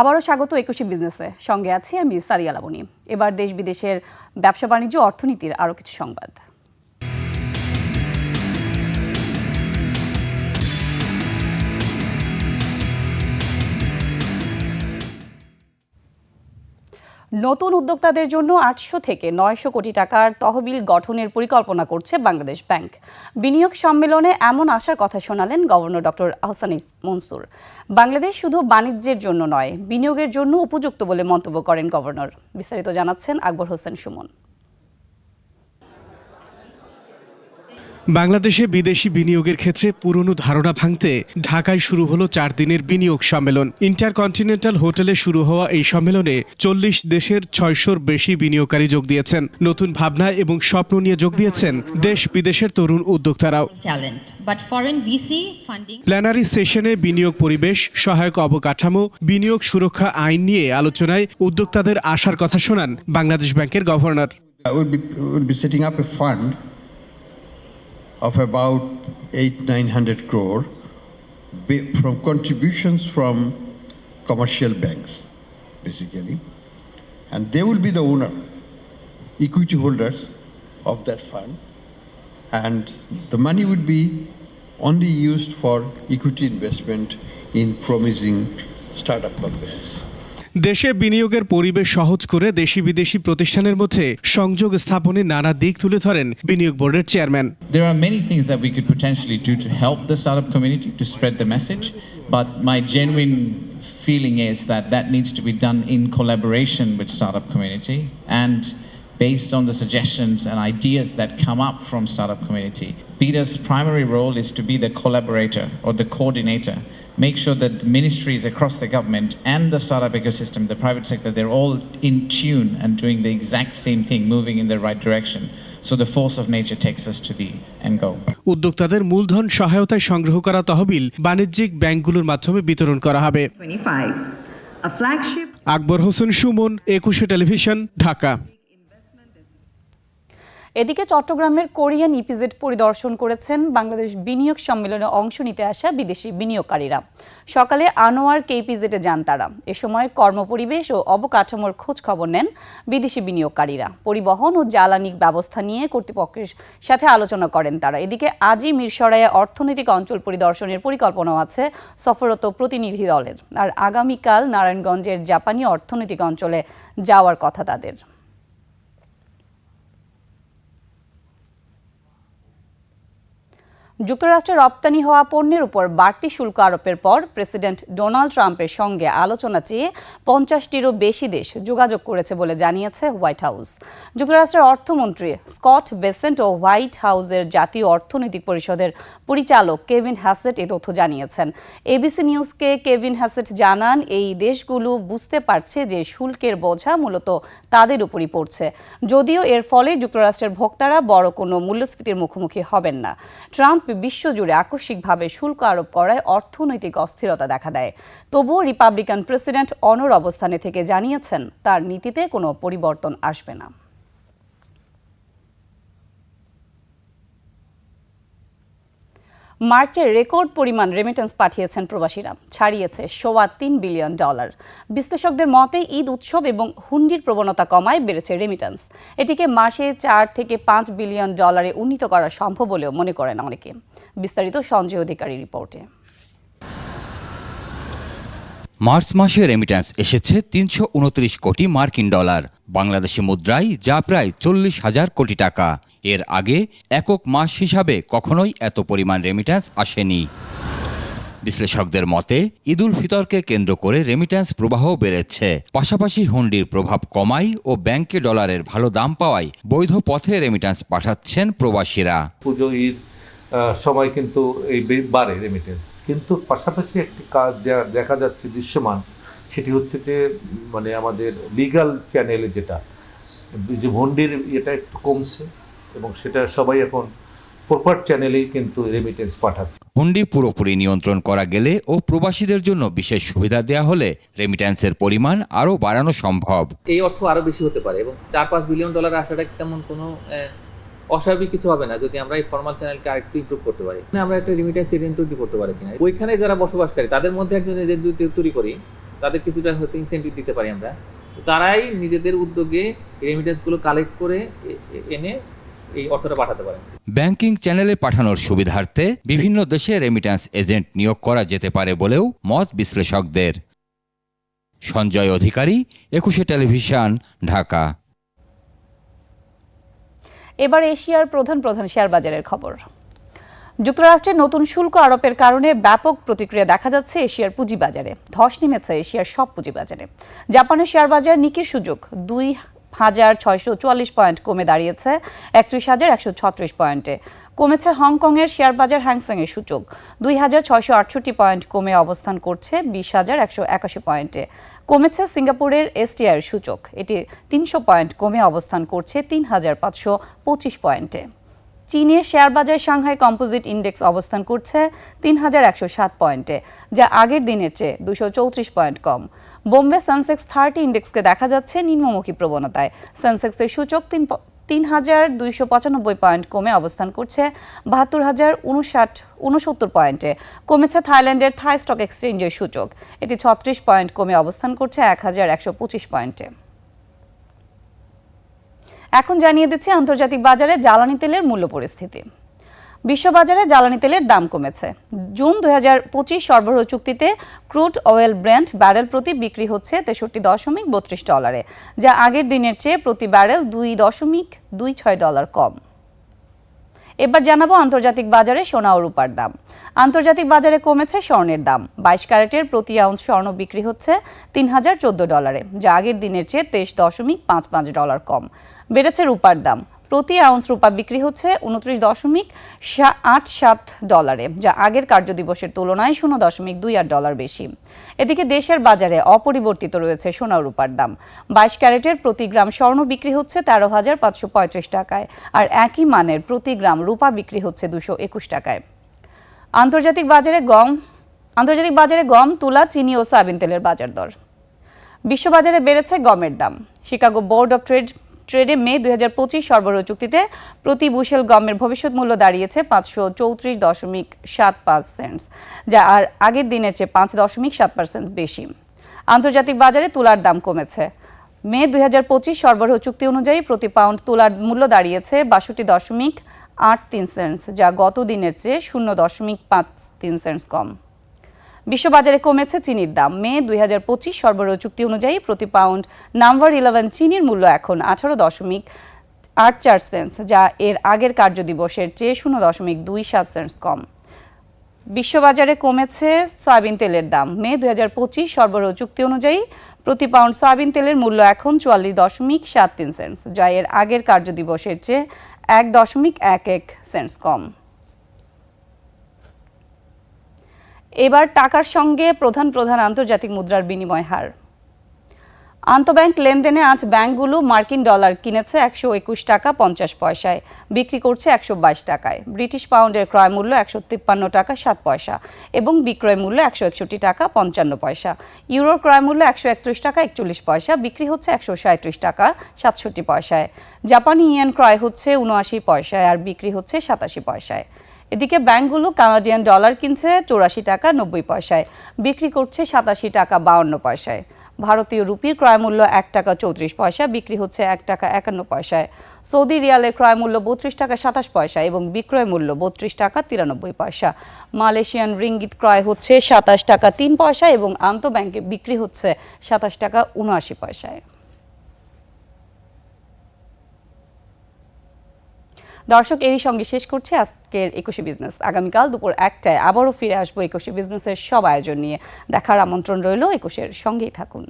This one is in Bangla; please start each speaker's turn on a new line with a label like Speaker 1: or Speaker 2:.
Speaker 1: আবারও স্বাগত ২১ বিজনেসে, সঙ্গে আছি আমি সারিয়া লাবনী। এবার দেশ বিদেশের ব্যবসা বাণিজ্য অর্থনীতির আরও কিছু সংবাদ। নতুন উদ্যোক্তাদের জন্য ৮০০ থেকে ৯০০ কোটি টাকার তহবিল গঠনের পরিকল্পনা করছে বাংলাদেশ ব্যাংক। বিনিয়োগ সম্মেলনে এমন আশার কথা শোনালেন গভর্নর ডক্টর আহসান মনসুর। বাংলাদেশ শুধু বাণিজ্যের জন্য নয়, বিনিয়োগের জন্য উপযুক্ত বলে মন্তব্য করেন গভর্নর। বিস্তারিত জানাচ্ছেন আকবর হোসেন সুমন।
Speaker 2: বাংলাদেশে বিদেশি বিনিয়োগের ক্ষেত্রে পুরনো ধারণা ভাঙতে ঢাকায় শুরু হলো 4 দিনের বিনিয়োগ সম্মেলন। ইন্টারকন্টিনেন্টাল হোটেলে শুরু হওয়া এই সম্মেলনে 40 দেশের 600-র বেশি বিনিয়োগকারী যোগ দিয়েছেন। নতুন ভাবনা এবং স্বপ্ন নিয়ে যোগ দিয়েছেন দেশ বিদেশের তরুণ উদ্যোক্তারাও। প্ল্যানারি সেশনে বিনিয়োগ পরিবেশ, সহায়ক অবকাঠামো, বিনিয়োগ সুরক্ষা আইন নিয়ে আলোচনায় উদ্যোক্তাদের আশার কথা শোনান বাংলাদেশ ব্যাংকের governor.
Speaker 3: Of about 800-900 crore from contributions from commercial banks, basically. And they will be the owner, equity holders of that fund. And the money would be only used for equity investment in promising startup companies.
Speaker 2: দেশে বিনিয়োগের পরিবেশ সহজ করে দেশি বিদেশি প্রতিষ্ঠানের মধ্যে সংযোগ স্থাপনে নানা দিক তুলে ধরেন বিনিয়োগ বোর্ডের chairman.
Speaker 4: There are many things that we could potentially do to help the startup community to spread the message, but my genuine feeling is that that needs to be done in collaboration with startup community and based on the suggestions and ideas that come up from startup community. BIDA's primary role is to be the collaborator or the coordinator. Make sure that ministries across the government and the startup ecosystem, the private sector, they're all in tune and doing the exact same thing, moving in the right direction. So the force of nature takes us to the end goal.
Speaker 2: উদ্যোক্তাদের মূলধন সহায়তায় সংগ্রহ করা তহবিল বাণিজ্যিক ব্যাংকগুলোর মাধ্যমে বিতরণ করা হবে। আকবর হোসেন সুমন, 21 টেলিভিশন, ঢাকা।
Speaker 1: এদিকে চট্টগ্রামের কোরিয়ান ইপিজেড পরিদর্শন করেছেন বাংলাদেশ বিনিয়োগ সম্মেলনে অংশ নিতে আসা বিদেশি বিনিয়োগকারীরা। সকালে আনোয়ার কেপিজেডে যান তারা। এ সময় কর্মপরিবেশ ও অবকাঠামোর খোঁজ খবর নেন বিদেশি বিনিয়োগকারীরা। পরিবহন ও জ্বালানি ব্যবস্থা নিয়ে কর্তৃপক্ষের সাথে আলোচনা করেন তারা। এদিকে আজই মিরসরাইয়ে অর্থনৈতিক অঞ্চল পরিদর্শনের পরিকল্পনাও আছে সফররত প্রতিনিধি দলের। আর আগামীকাল নারায়ণগঞ্জের জাপানি অর্থনৈতিক অঞ্চলে যাওয়ার কথা তাদের। যুক্তরাষ্ট্রে রপ্তানি হওয়া পণ্যের উপর বাড়তি শুল্ক আরোপের পর প্রেসিডেন্ট ডোনাল্ড ট্রাম্পের সঙ্গে আলোচনা চেয়ে 50টিরও বেশি দেশ যোগাযোগ করেছে বলে জানিয়েছে হোয়াইট হাউস। যুক্তরাষ্ট্রের অর্থমন্ত্রী স্কট বেসেন্ট ও হোয়াইট হাউসের জাতীয় অর্থনৈতিক পরিষদের পরিচালক কেভিন হ্যাসেট এ তথ্য জানিয়েছেন। এবিসি নিউজকে কেভিন হ্যাসেট জানান, এই দেশগুলো বুঝতে পারছে যে শুল্কের বোঝা মূলত তাদের উপরই পড়ছে, যদিও এর ফলে যুক্তরাষ্ট্রের ভোক্তারা বড় কোনো মূল্যস্ফীতির মুখোমুখি হবেন না। ট্রাম্প বিশ্বজুড়ে আকস্মিকভাবে শুল্ক আরোপ করায় অর্থনৈতিক অস্থিরতা দেখা দেয়। তবুও রিপাবলিকান প্রেসিডেন্ট অনড় অবস্থানে থেকে জানিয়েছেন তার নীতিতে কোনো পরিবর্তন আসবে না। মার্চে রেকর্ড পরিমাণ রেমিটেন্স পাঠিয়েছেন প্রবাসীরা, ছাড়িয়েছে $3 বিলিয়ন। বিশ্লেষকদের মতে ঈদ উৎসব এবং হুন্ডির প্রবণতা কমায় বেড়েছে রেমিটেন্স। এটিকে মাসে $4 থেকে $5 বিলিয়ন উন্নীত করা সম্ভব বলেও মনে করেন অনেকে। বিস্তারিত সঞ্জয় অধিকারী রিপোর্টে।
Speaker 5: মার্চ মাসে রেমিট্যান্স এসেছে $329 কোটি মার্কিন ডলার, বাংলাদেশি মুদ্রায় যা প্রায় 40,000 কোটি টাকা। এর আগে একক মাস হিসাবে কখনোই এত পরিমাণ রেমিট্যান্স আসেনি। বিশ্লেষকদের মতে ঈদুল ফিতরকে কেন্দ্র করে রেমিট্যান্স প্রবাহ বেড়েছে। পাশাপাশি হুন্ডির প্রভাব কমায় ও ব্যাংকে ডলারের ভালো দাম পাওয়ায় বৈধ পথে রেমিট্যান্স পাঠাচ্ছেন প্রবাসীরা।
Speaker 6: পুজো ঈদ সময় কিন্তু এই বাড়ে রেমিট্যান্স, কিন্তু পাশাপাশি একটি কাজ দেখা যাচ্ছে দৃশ্যমান, সেটি হচ্ছে যে মানে আমাদের লিগ্যাল চ্যানেলে যেটা যে হুন্ডির এটা একটু কমছে এবং সেটা সবাই এখন প্রপার চ্যানেলেই কিন্তু রেমিটেন্স পাঠাচ্ছে।
Speaker 5: হুন্ডি পুরোপুরি নিয়ন্ত্রণ করা গেলে ও প্রবাসীদের জন্য বিশেষ সুবিধা দেওয়া হলে রেমিট্যান্সের পরিমাণ আরও বাড়ানো সম্ভব।
Speaker 7: এই অর্থ আরও বেশি হতে পারে এবং $4-5 বিলিয়ন আসাটা তেমন কোনো অস্বাভাবিক কিছু হবে না যদি আমরা এই ফর্মাল চ্যানেলকে আরেকটু ইমপ্রুভ করতে পারি। আমরা একটা রেমিটেন্স এজেন্ট তৈরি করতে পারি কিনা, ওইখানে যারা বসবাসকারী তাদের মধ্যে একজন এজেন্ট যদি তৈরি করি তাদের কিছুটা হয়তো ইনসেন্টিভ দিতে পারি আমরা। তো তারাই নিজেদের উদ্যোগে রেমিটেন্সগুলো কালেক্ট করে এনে এই অর্থটা পাঠাতে পারেন।
Speaker 5: ব্যাংকিং চ্যানেলে পাঠানোর সুবিধার্থে বিভিন্ন দেশে রেমিট্যান্স এজেন্ট নিয়োগ করা যেতে পারে বলেও মত বিশ্লেষকদের। সঞ্জয় অধিকারী, 21 টেলিভিশন, ঢাকা।
Speaker 1: এবার এশিয়ার প্রধান শেয়ার বাজারের খবর। যুক্তরাষ্ট্রের নতুন শুল্ক আরোপের কারণে ব্যাপক প্রতিক্রিয়া দেখা যাচ্ছে এশিয়ার পুঁজিবাজারে। ধস নেমেছে এশিয়ার সব পুঁজিবাজারে। জাপানের শেয়ার বাজার নিকির সূচক 2,644 পয়েন্ট কমে দাঁড়িয়েছে 31,136 পয়েন্টে। কমেছে হংকংয়ের শেয়ার বাজার হ্যাংসেংয়ের সূচক 2,668 পয়েন্ট কমে অবস্থান করছে 20,181 পয়েন্টে। কমেছে সিঙ্গাপুরের এসটিআইয়ের সূচক, এটি 300 পয়েন্ট কমে অবস্থান করছে 3,525 পয়েন্টে। চীনের শেয়ার বাজার সাংহাই কম্পোজিট ইন্ডেক্স অবস্থান করছে 3,107 পয়েন্টে, যা আগের দিনের চেয়ে 234 পয়েন্ট কম। বোম্বে সেন্সেক্স 30 ইন্ডেক্সকে দেখা যাচ্ছে নিম্নমুখী প্রবণতায়। সেন্সেক্সের সূচক 3,295 পয়েন্ট কমে অবস্থান করছে 72,69 পয়েন্টে। কমেছে থাইল্যান্ডের থাই স্টক এক্সচেঞ্জের সূচক, এটি 36 পয়েন্ট কমে অবস্থান করছে 1,125 পয়েন্টে। এখন জানিয়ে দিচ্ছি আন্তর্জাতিক বাজারে জ্বালানি তেলের মূল্য পরিস্থিতি। বিশ্ববাজারে জ্বালানি তেলের দাম কমেছে। জুন 2025 সরবরাহ চুক্তিতে ক্রুড অয়েল ব্রেন্ট ব্যারেল প্রতি বিক্রি হচ্ছে $63.32, যা আগের দিনের চেয়ে প্রতি ব্যারেল $2.26 কম। এবার জানাবো আন্তর্জাতিক বাজারে সোনা ও রূপার দাম। আন্তর্জাতিক বাজারে কমেছে স্বর্ণের দাম। 22 ক্যারেটের প্রতি আউন্স স্বর্ণ বিক্রি হচ্ছে $3,014, যা আগের দিনের চেয়ে $23.55 কম। বেড়েছে রূপার দাম। প্রতি আউন্স রূপা বিক্রি হচ্ছে $29.87, যা আগের কার্যদিবসের তুলনায় $0.28 বেশি। এদিকে দেশের বাজারে অপরিবর্তিত রয়েছে সোনা ও রূপার দাম। 22 ক্যারেটের প্রতি গ্রাম স্বর্ণ বিক্রি হচ্ছে 13,535 টাকায়, আর একই মানের প্রতি গ্রাম রূপা বিক্রি হচ্ছে 221 টাকায়। আন্তর্জাতিক বাজারে গম, তুলা, চিনি ও সয়াবিন তেলের বাজার দর। বিশ্ববাজারে বেড়েছে গমের দাম। শিকাগো বোর্ড অব ট্রেডে মে 2025 সরবরাহ চুক্তিতে প্রতি বুশেল গমের ভবিষ্যৎ মূল্য দাঁড়িয়েছে 534.75 সেন্টস, যা আর আগের দিনের চেয়ে 5.7% বেশি। আন্তর্জাতিক বাজারে তুলার দাম কমেছে। মে 2025 সরবরাহ চুক্তি অনুযায়ী প্রতি পাউন্ড তুলার মূল্য দাঁড়িয়েছে 62.83 সেন্টস, যা গত দিনের চেয়ে 0.53 সেন্টস কম। বিশ্ববাজারে কমেছে চিনির দাম। মে 2025 সরবরাহ চুক্তি অনুযায়ী প্রতি পাউন্ড নাম্বার 11 চিনির মূল্য এখন 18.84 সেন্টস, যা এর আগের কার্যদিবসের চেয়ে 0.27 সেন্টস কম। বিশ্ববাজারে কমেছে সয়াবিন তেলের দাম। মে 2025 সরবরাহ চুক্তি অনুযায়ী প্রতি পাউন্ড সয়াবিন তেলের মূল্য এখন 44.73 সেন্টস, যা এর আগের কার্যদিবসের চেয়ে 1.11 সেন্টস কম। এবার টাকার সঙ্গে প্রধান আন্তর্জাতিক মুদ্রার বিনিময় হার। আন্তঃব্যাংক লেনদেনে আজ ব্যাংকগুলো মার্কিন ডলার কিনেছে 121 টাকা 50 পয়সায়, বিক্রি করছে 122 টাকায়। ব্রিটিশ পাউন্ডের ক্রয় মূল্য 153 টাকা 7 পয়সা এবং বিক্রয় মূল্য 161 টাকা 55 পয়সা। ইউরোর ক্রয় মূল্য 131 টাকা 41 পয়সা, বিক্রি হচ্ছে 137 টাকা 67 পয়সায়। জাপানি ইয়েন ক্রয় হচ্ছে 79 পয়সায় আর বিক্রি হচ্ছে 87 পয়সায়। এদিকে ব্যাংকগুলো কানাডিয়ান ডলার কিনছে 84 টাকা 90 পয়সায়, বিক্রি করছে 87 টাকা 52 পয়সায়। ভারতীয় রুপির ক্রয় মূল্য 1 টাকা 34 পয়সা, বিক্রি হচ্ছে 1 টাকা 51 পয়সায়। সৌদি রিয়ালের ক্রয় মূল্য 32 টাকা 27 পয়সা এবং বিক্রয় মূল্য 32 টাকা 93 পয়সা। মালয়েশিয়ান রিঙ্গিত ক্রয় হচ্ছে 27 টাকা 3 পয়সা এবং আন্তঃব্যাংকে বিক্রি হচ্ছে 27 টাকা 79 পয়সায়। দর্শক, এরই সঙ্গে শেষ করছে আজকের 21 বিজনেস। আগামীকাল দুপুর 1টায় আবারও ফিরে আসবো 21 বিজনেসের সব আয়োজন নিয়ে। দেখার আমন্ত্রণ রইল। 21-এর সঙ্গেই থাকুন।